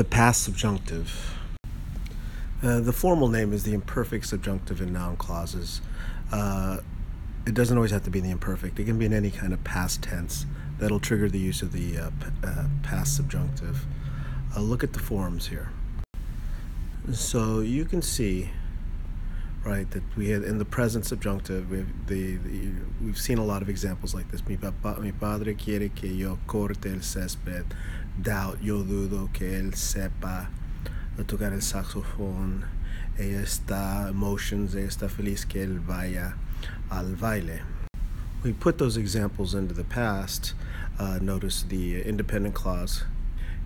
The past subjunctive. The formal name is the imperfect subjunctive in noun clauses. It doesn't always have to be the imperfect. It can be in any kind of past tense. That'll trigger the use of the past subjunctive. Look at the forms here. So you can see, right, that we had in the present subjunctive, we've seen a lot of examples like this. Mi padre quiere que yo corte el césped. Doubt, yo dudo que él sepa tocar el saxofón. Ella está, emotions, ella está feliz que él vaya al baile. We put those examples into the past. Notice the independent clause.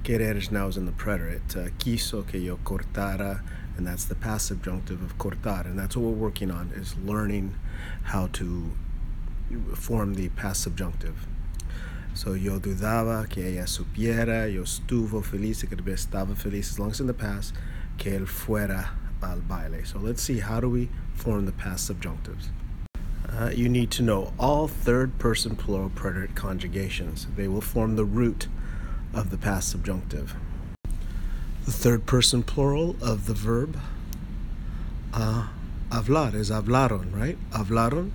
Querer now is in the preterite. Quiso que yo cortara, and that's the past subjunctive of cortar. And that's what we're working on, is learning how to form the past subjunctive. So yo dudaba que ella supiera, yo estuvo feliz, que estaba feliz, as long as in the past, que él fuera al baile. So let's see, how do we form the past subjunctives? You need to know all third-person plural preterite conjugations. They will form the root of the past subjunctive. The third-person plural of the verb hablar is hablaron, right? Hablaron.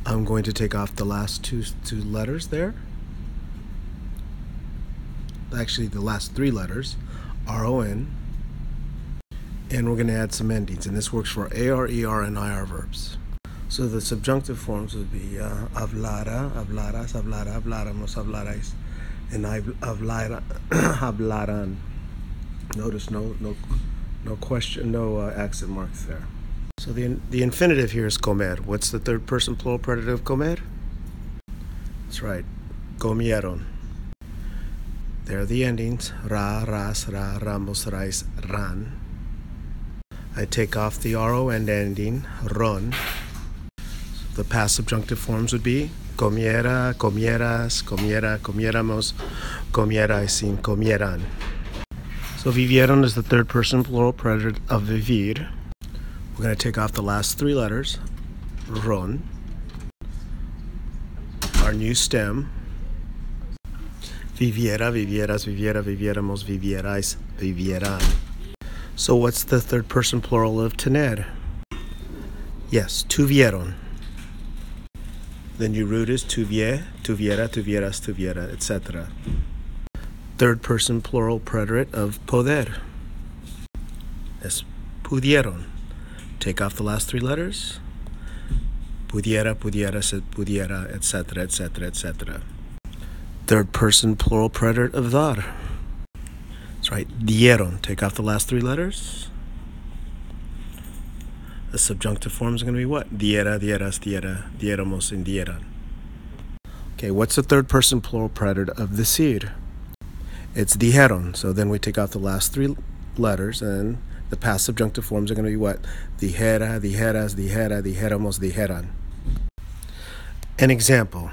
I'm going to take off the last two letters there. Actually, the last three letters, R-O-N. And we're going to add some endings. And this works for AR, ER, and IR verbs. So the subjunctive forms would be hablara, hablaras, hablara, habláramos, hablarais, and hablaran. Notice no question, no accent marks there. So the infinitive here is comer. What's the third person plural preterite of comer? That's right, comieron. There are the endings, ra, ras, ra, ramos, rais, ran. I take off the RO and ending, ron. So the past subjunctive forms would be comiera, comieras, comiera, comiéramos, comierais, and comieran. So vivieron is the third person plural preterite of vivir. We're going to take off the last three letters, ron, our new stem, viviera, vivieras, viviera, viviéramos, vivierais, vivieran. So what's the third person plural of tener? Yes, tuvieron. The new root is tuvie, tuviera, tuvieras, tuviera, etc. Third person plural preterite of poder. Yes, pudieron. Take off the last three letters. Pudiera, pudiera, pudiera, etc., etc., etc. Third person plural preterite of dar. That's right, dieron. Take off the last three letters. The subjunctive form is going to be what? Diera, dieras, diera, dieramos, and dieran. Okay, what's the third person plural preterite of decir? It's dijeron. So then we take out the last three letters, and the past subjunctive forms are going to be what? Dijera, dijeras, dijera, dijéramos, dijeran. An example.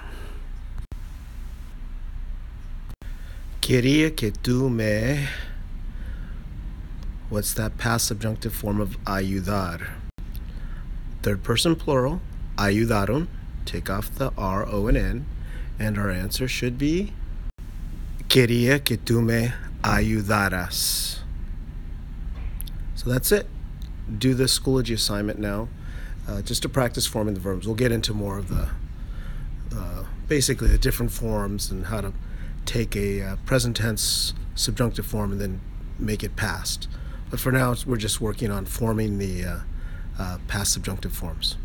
Quería que tú me... What's that past subjunctive form of ayudar? Third person plural, ayudaron. Take off the R, O, and N. And our answer should be Quería que tú me ayudaras. So that's it. Do the Schoology assignment now, just to practice forming the verbs. We'll get into more of the, basically the different forms and how to take a present tense subjunctive form and then make it past. But for now, we're just working on forming the past subjunctive forms.